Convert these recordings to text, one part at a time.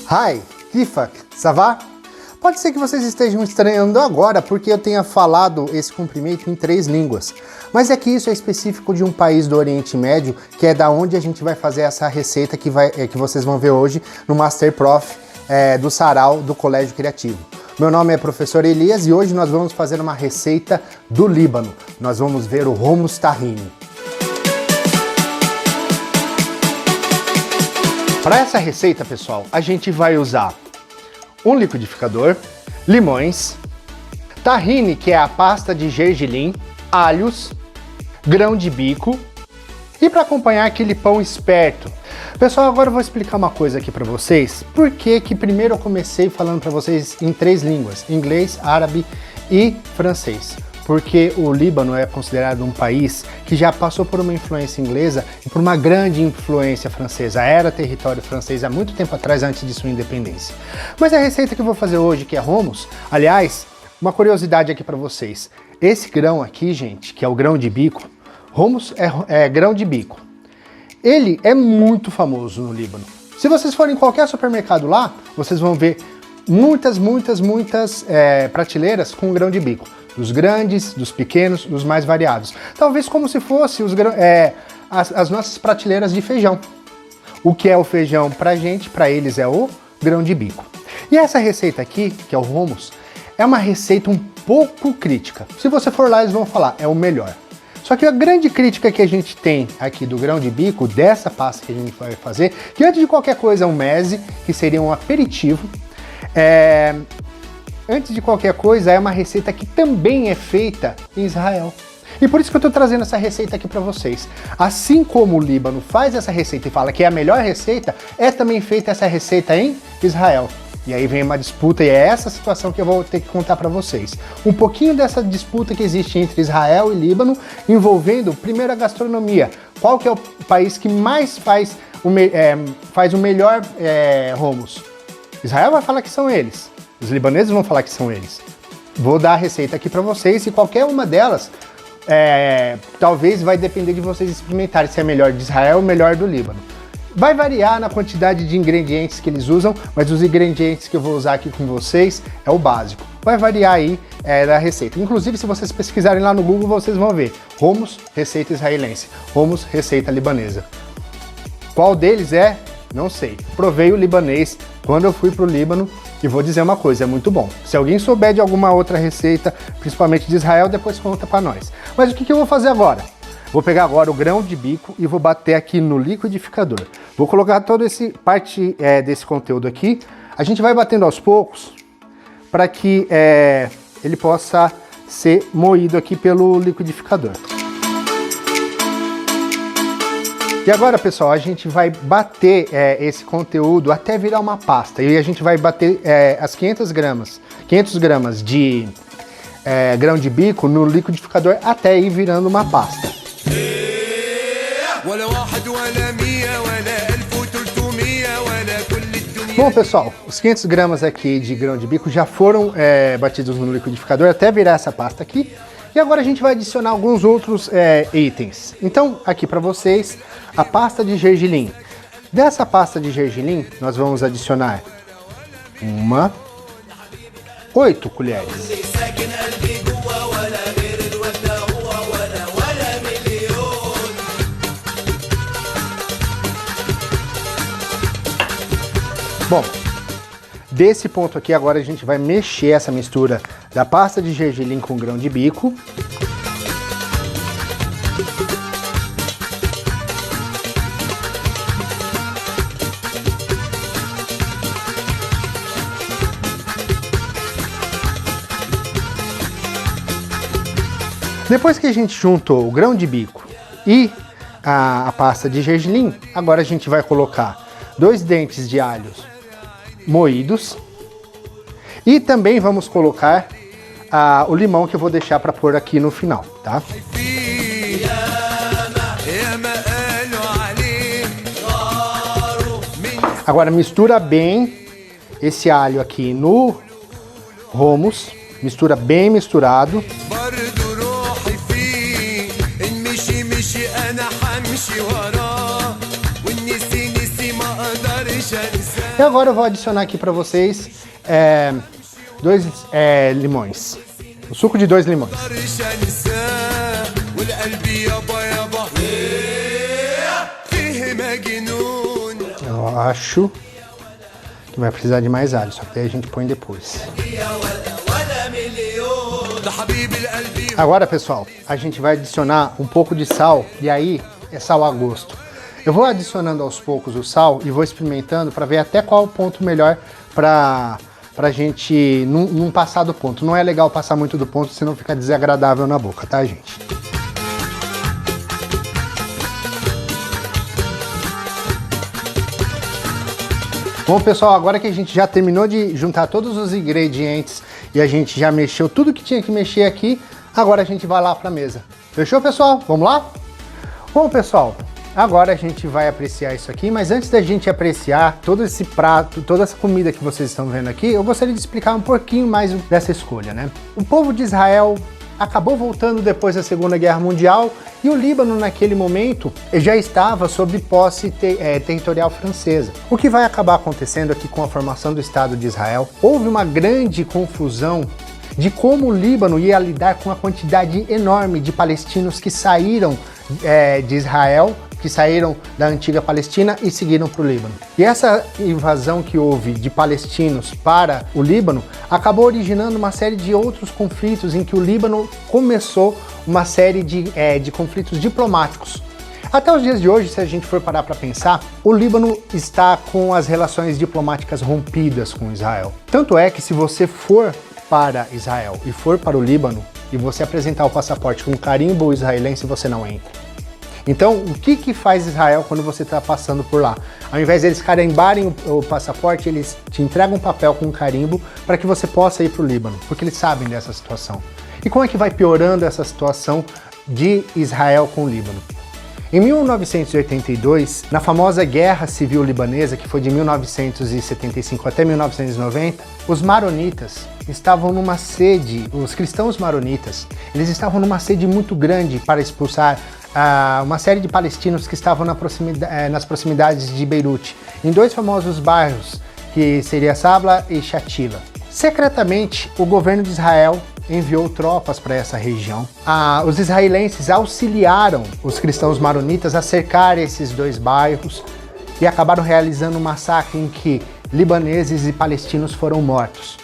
Hi, Kifak, ça va? Pode ser que vocês estejam estranhando agora porque eu tenha falado esse cumprimento em 3 línguas, mas é que isso é específico de um país do Oriente Médio, que é da onde a gente vai fazer essa receita que vocês vão ver hoje no Master Prof do Sarau do Colégio Criativo. Meu nome é professor Elias e hoje nós vamos fazer uma receita do Líbano. Nós vamos ver o hummus tahini. Para essa receita, pessoal, a gente vai usar um liquidificador, limões, tahine, que é a pasta de gergelim, alhos, grão de bico e para acompanhar aquele pão esperto. Pessoal, agora eu vou explicar uma coisa aqui para vocês. Por que primeiro eu comecei falando para vocês em 3 línguas, inglês, árabe e francês? Porque o Líbano é considerado um país que já passou por uma influência inglesa e por uma grande influência francesa. Era território francês há muito tempo atrás, antes de sua independência. Mas a receita que eu vou fazer hoje, que é hummus, aliás, uma curiosidade aqui para vocês. Esse grão aqui, gente, que é o grão de bico, hummus é grão de bico. Ele é muito famoso no Líbano. Se vocês forem em qualquer supermercado lá, vocês vão ver muitas prateleiras com grão de bico. Dos grandes, dos pequenos, dos mais variados. Talvez como se fosse as nossas prateleiras de feijão. O que é o feijão pra gente, pra eles é o grão de bico. E essa receita aqui, que é o hummus, é uma receita um pouco crítica. Se você for lá, eles vão falar, é o melhor. Só que a grande crítica que a gente tem aqui do grão de bico, dessa pasta que a gente vai fazer, que antes de qualquer coisa é um meze, que seria um aperitivo, antes de qualquer coisa, é uma receita que também é feita em Israel. E por isso que eu estou trazendo essa receita aqui para vocês. Assim como o Líbano faz essa receita e fala que é a melhor receita, é também feita essa receita em Israel. E aí vem uma disputa e é essa situação que eu vou ter que contar para vocês. Um pouquinho dessa disputa que existe entre Israel e Líbano, envolvendo primeiro a gastronomia. Qual que é o país que mais faz o melhor hummus? Israel vai falar que são eles. Os libaneses vão falar que são eles. Vou dar a receita aqui para vocês e qualquer uma delas talvez vai depender de vocês experimentarem se é melhor de Israel ou melhor do Líbano. Vai variar na quantidade de ingredientes que eles usam, mas os ingredientes que eu vou usar aqui com vocês é o básico. Vai variar aí da receita. Inclusive, se vocês pesquisarem lá no Google, vocês vão ver hummus, receita israelense, hummus, receita libanesa. Qual deles é? Não sei. Provei o libanês quando eu fui para o Líbano e vou dizer uma coisa, é muito bom. Se alguém souber de alguma outra receita, principalmente de Israel, depois conta para nós. Mas o que eu vou fazer agora? Vou pegar agora o grão de bico e vou bater aqui no liquidificador. Vou colocar toda essa parte desse conteúdo aqui. A gente vai batendo aos poucos para que ele possa ser moído aqui pelo liquidificador. E agora, pessoal, a gente vai bater esse conteúdo até virar uma pasta. E a gente vai bater as 500 gramas de grão de bico no liquidificador até ir virando uma pasta. Bom, pessoal, os 500 gramas aqui de grão de bico já foram batidos no liquidificador até virar essa pasta aqui. E agora a gente vai adicionar alguns outros itens. Então, aqui para vocês, a pasta de gergelim. Dessa pasta de gergelim, nós vamos adicionar 8 colheres. Bom, desse ponto aqui agora a gente vai mexer essa mistura da pasta de gergelim com grão de bico. Depois que a gente juntou o grão de bico e a pasta de gergelim, agora a gente vai colocar 2 dentes de alhos moídos e também vamos colocar o limão que eu vou deixar para pôr aqui no final, tá? Agora mistura bem esse alho aqui no hummus, mistura bem misturado. E agora eu vou adicionar aqui para vocês 2 limões. O suco de 2 limões. Eu acho que vai precisar de mais alho, só que daí a gente põe depois. Agora, pessoal, a gente vai adicionar um pouco de sal, e aí é sal a gosto. Eu vou adicionando aos poucos o sal e vou experimentando para ver até qual o ponto melhor pra gente não passar do ponto. Não é legal passar muito do ponto, senão fica desagradável na boca, tá, gente? Bom, pessoal, agora que a gente já terminou de juntar todos os ingredientes e a gente já mexeu tudo que tinha que mexer aqui, agora a gente vai lá para a mesa. Fechou, pessoal? Vamos lá? Bom, pessoal, agora a gente vai apreciar isso aqui, mas antes da gente apreciar todo esse prato, toda essa comida que vocês estão vendo aqui, eu gostaria de explicar um pouquinho mais dessa escolha, né? O povo de Israel acabou voltando depois da Segunda Guerra Mundial e o Líbano, naquele momento, já estava sob posse territorial francesa. O que vai acabar acontecendo aqui com a formação do Estado de Israel? Houve uma grande confusão de como o Líbano ia lidar com a quantidade enorme de palestinos que saíram de Israel, que saíram da antiga Palestina e seguiram para o Líbano. E essa invasão que houve de palestinos para o Líbano acabou originando uma série de outros conflitos em que o Líbano começou uma série de conflitos diplomáticos. Até os dias de hoje, se a gente for parar para pensar, o Líbano está com as relações diplomáticas rompidas com Israel. Tanto é que se você for para Israel e for para o Líbano e você apresentar o passaporte com carimbo israelense, você não entra. Então, o que faz Israel quando você está passando por lá? Ao invés de eles carimbarem o passaporte, eles te entregam um papel com um carimbo para que você possa ir para o Líbano, porque eles sabem dessa situação. E como é que vai piorando essa situação de Israel com o Líbano? Em 1982, na famosa Guerra Civil Libanesa, que foi de 1975 até 1990, os maronitas estavam numa sede, os cristãos maronitas, eles estavam numa sede muito grande para expulsar uma série de palestinos que estavam nas proximidades de Beirute, em 2 famosos bairros, que seria Sabla e Shatila. Secretamente, o governo de Israel enviou tropas para essa região. Os israelenses auxiliaram os cristãos maronitas a cercar esses 2 bairros e acabaram realizando um massacre em que libaneses e palestinos foram mortos.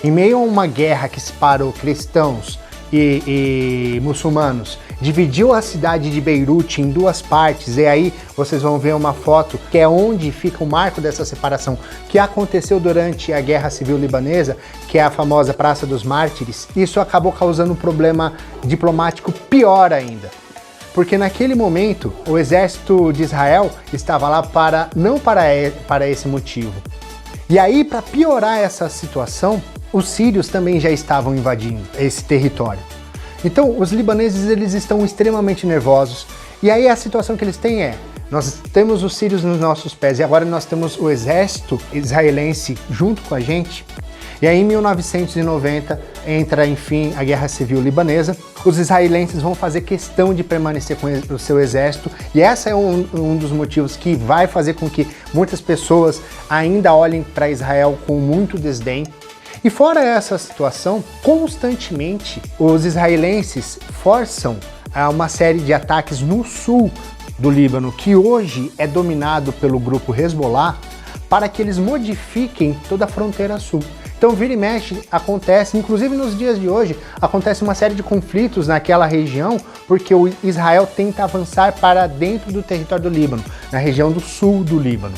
Em meio a uma guerra que separou cristãos e muçulmanos, dividiu a cidade de Beirute em 2 partes, e aí vocês vão ver uma foto que é onde fica o marco dessa separação, que aconteceu durante a Guerra Civil Libanesa, que é a famosa Praça dos Mártires. Isso acabou causando um problema diplomático pior ainda, porque naquele momento o exército de Israel estava lá não para esse motivo. E aí, para piorar essa situação, os sírios também já estavam invadindo esse território. Então, os libaneses, eles estão extremamente nervosos. E aí a situação que eles têm nós temos os sírios nos nossos pés e agora nós temos o exército israelense junto com a gente. E aí em 1990 entra, enfim, a Guerra Civil Libanesa. Os israelenses vão fazer questão de permanecer com o seu exército, e esse é um dos motivos que vai fazer com que muitas pessoas ainda olhem para Israel com muito desdém. E fora essa situação, constantemente os israelenses forçam uma série de ataques no sul do Líbano, que hoje é dominado pelo grupo Hezbollah, para que eles modifiquem toda a fronteira sul. Então, vira e mexe, acontece, inclusive nos dias de hoje, acontece uma série de conflitos naquela região, porque o Israel tenta avançar para dentro do território do Líbano, na região do sul do Líbano.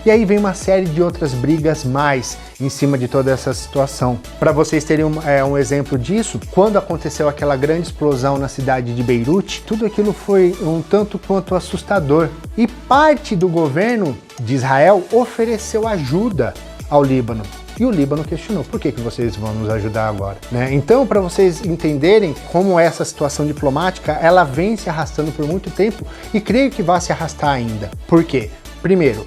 E aí vem uma série de outras brigas mais em cima de toda essa situação. Para vocês terem um exemplo disso, quando aconteceu aquela grande explosão na cidade de Beirute, tudo aquilo foi um tanto quanto assustador. E parte do governo de Israel ofereceu ajuda ao Líbano. E o Líbano questionou, por que vocês vão nos ajudar agora? Né? Então, para vocês entenderem como essa situação diplomática, ela vem se arrastando por muito tempo e creio que vai se arrastar ainda. Por quê? Primeiro,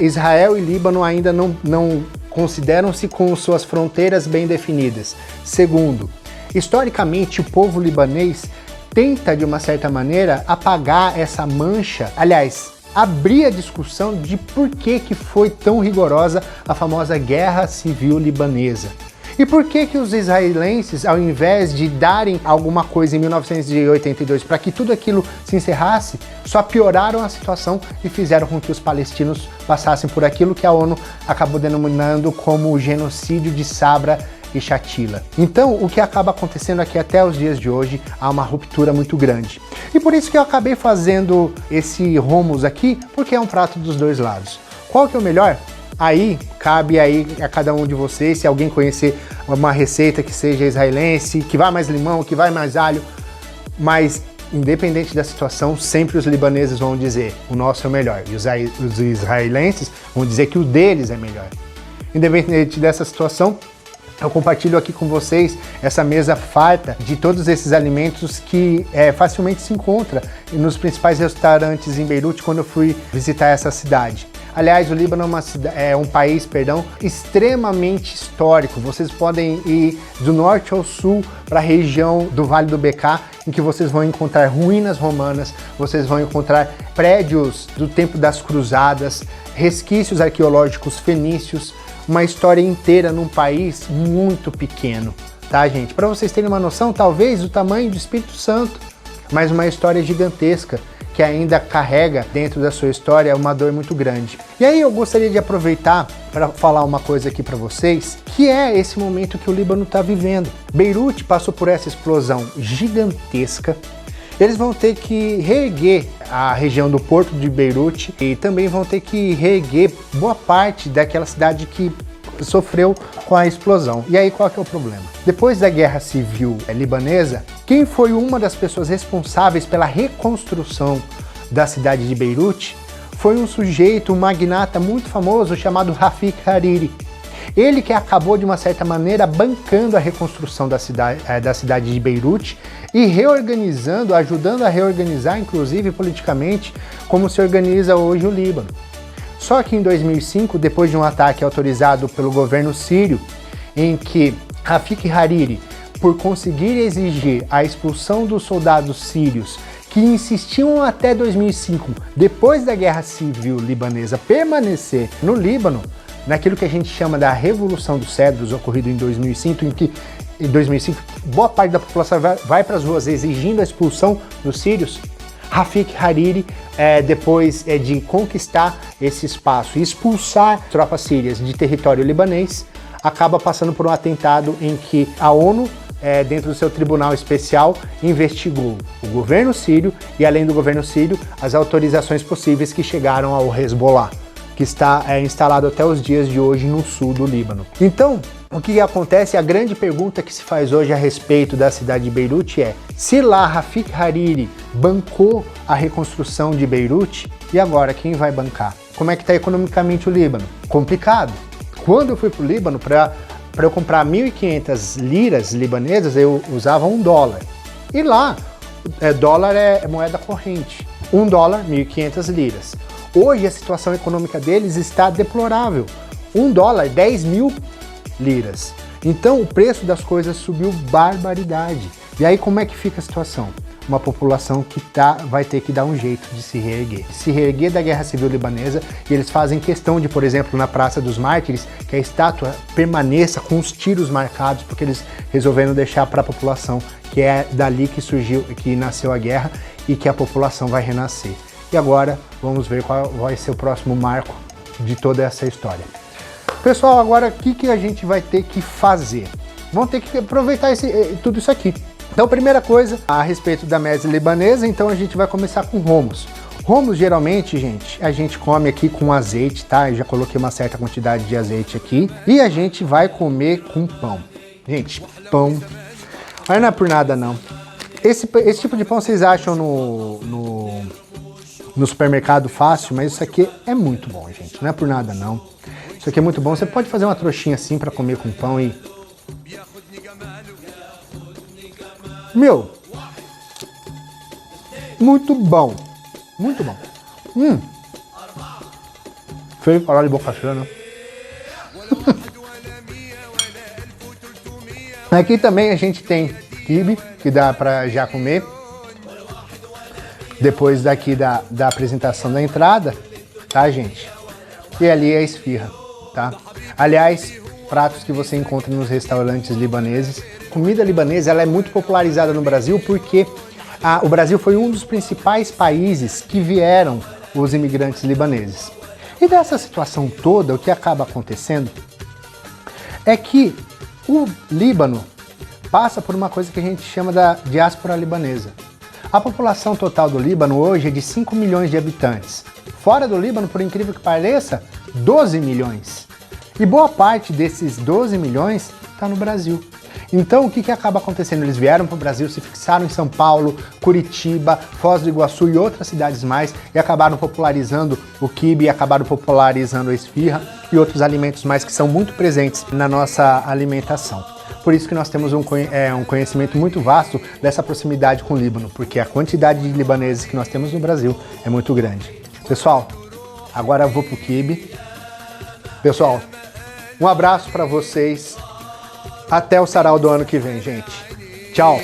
Israel e Líbano ainda não consideram-se com suas fronteiras bem definidas. Segundo, historicamente o povo libanês tenta de uma certa maneira apagar essa mancha, aliás, abrir a discussão de por que foi tão rigorosa a famosa Guerra Civil Libanesa. E por que os israelenses, ao invés de darem alguma coisa em 1982 para que tudo aquilo se encerrasse, só pioraram a situação e fizeram com que os palestinos passassem por aquilo que a ONU acabou denominando como o genocídio de Sabra e Shatila. Então, o que acaba acontecendo aqui até os dias de hoje, há uma ruptura muito grande. E por isso que eu acabei fazendo esse hummus aqui, porque é um prato dos dois lados. Qual que é o melhor? Aí, cabe aí a cada um de vocês, se alguém conhecer uma receita que seja israelense, que vai mais limão, que vai mais alho, mas independente da situação, sempre os libaneses vão dizer, o nosso é o melhor, e os israelenses vão dizer que o deles é melhor. Independente dessa situação, eu compartilho aqui com vocês essa mesa farta de todos esses alimentos que facilmente se encontra nos principais restaurantes em Beirute quando eu fui visitar essa cidade. Aliás, o Líbano é um país, extremamente histórico. Vocês podem ir do norte ao sul para a região do Vale do Bekaa, em que vocês vão encontrar ruínas romanas, vocês vão encontrar prédios do tempo das cruzadas, resquícios arqueológicos fenícios, uma história inteira num país muito pequeno, tá, gente? Para vocês terem uma noção, talvez, do tamanho do Espírito Santo, mas uma história gigantesca, que ainda carrega dentro da sua história uma dor muito grande. E aí eu gostaria de aproveitar para falar uma coisa aqui para vocês, que é esse momento que o Líbano está vivendo. Beirute passou por essa explosão gigantesca. Eles vão ter que reerguer a região do Porto de Beirute e também vão ter que reerguer boa parte daquela cidade que sofreu com a explosão. E aí qual que é o problema? Depois da Guerra Civil Libanesa, quem foi uma das pessoas responsáveis pela reconstrução da cidade de Beirute foi um sujeito, um magnata muito famoso chamado Rafik Hariri. Ele que acabou de uma certa maneira bancando a reconstrução da cidade de Beirute e reorganizando, ajudando a reorganizar inclusive politicamente como se organiza hoje o Líbano. Só que em 2005, depois de um ataque autorizado pelo governo sírio, em que Rafik Hariri, por conseguir exigir a expulsão dos soldados sírios que insistiam até 2005, depois da Guerra Civil Libanesa, permanecer no Líbano, naquilo que a gente chama da Revolução dos Cedros, ocorrido em 2005, em que em 2005 boa parte da população vai para as ruas exigindo a expulsão dos sírios, Rafik Hariri, depois de conquistar esse espaço e expulsar tropas sírias de território libanês, acaba passando por um atentado em que a ONU, dentro do seu tribunal especial, investigou o governo sírio e, além do governo sírio, as autorizações possíveis que chegaram ao Hezbollah, que está instalado até os dias de hoje no sul do Líbano. Então, o que acontece, a grande pergunta que se faz hoje a respeito da cidade de Beirute é: se lá Rafik Hariri bancou a reconstrução de Beirute, e agora quem vai bancar? Como é que está economicamente o Líbano? Complicado. Quando eu fui para o Líbano, para eu comprar 1.500 liras libanesas, eu usava $1. E lá, dólar é moeda corrente. $1, 1.500 liras. Hoje a situação econômica deles está deplorável. $1, 10.000 liras. Então o preço das coisas subiu barbaridade. E aí como é que fica a situação? Uma população que vai ter que dar um jeito de se reerguer da Guerra Civil Libanesa, e eles fazem questão de, por exemplo, na Praça dos Mártires, que a estátua permaneça com os tiros marcados, porque eles resolveram deixar para a população que é dali que surgiu, que nasceu a guerra e que a população vai renascer. E agora vamos ver qual vai ser o próximo marco de toda essa história. Pessoal, agora o que a gente vai ter que fazer? Vamos ter que aproveitar tudo isso aqui. Então, primeira coisa, a respeito da meze libanesa, então a gente vai começar com hummus. Hummus, geralmente, gente, a gente come aqui com azeite, tá? Eu já coloquei uma certa quantidade de azeite aqui. E a gente vai comer com pão. Gente, pão... Mas não é por nada, não. Esse tipo de pão vocês acham no supermercado fácil, mas isso aqui é muito bom, gente. Não é por nada, não. Isso aqui é muito bom. Você pode fazer uma trouxinha assim para comer com pão e... Meu, muito bom, muito bom. Feio falar de boca cheia, né? Aqui também a gente tem quibe, que dá pra já comer. depois daqui da apresentação da entrada, tá, gente? E ali é a esfirra, tá? Aliás, pratos que você encontra nos restaurantes libaneses. Comida libanesa, ela é muito popularizada no Brasil porque o Brasil foi um dos principais países que vieram os imigrantes libaneses. E dessa situação toda, o que acaba acontecendo é que o Líbano passa por uma coisa que a gente chama da diáspora libanesa. A população total do Líbano hoje é de 5 milhões de habitantes. Fora do Líbano, por incrível que pareça, 12 milhões. E boa parte desses 12 milhões está no Brasil. Então o que acaba acontecendo? Eles vieram para o Brasil, se fixaram em São Paulo, Curitiba, Foz do Iguaçu e outras cidades mais e acabaram popularizando o quibe, acabaram popularizando a esfirra e outros alimentos mais que são muito presentes na nossa alimentação. Por isso que nós temos um conhecimento muito vasto dessa proximidade com o Líbano, porque a quantidade de libaneses que nós temos no Brasil é muito grande. Pessoal, agora eu vou pro quibe. Pessoal, um abraço para vocês. Até o sarau do ano que vem, gente. Tchau!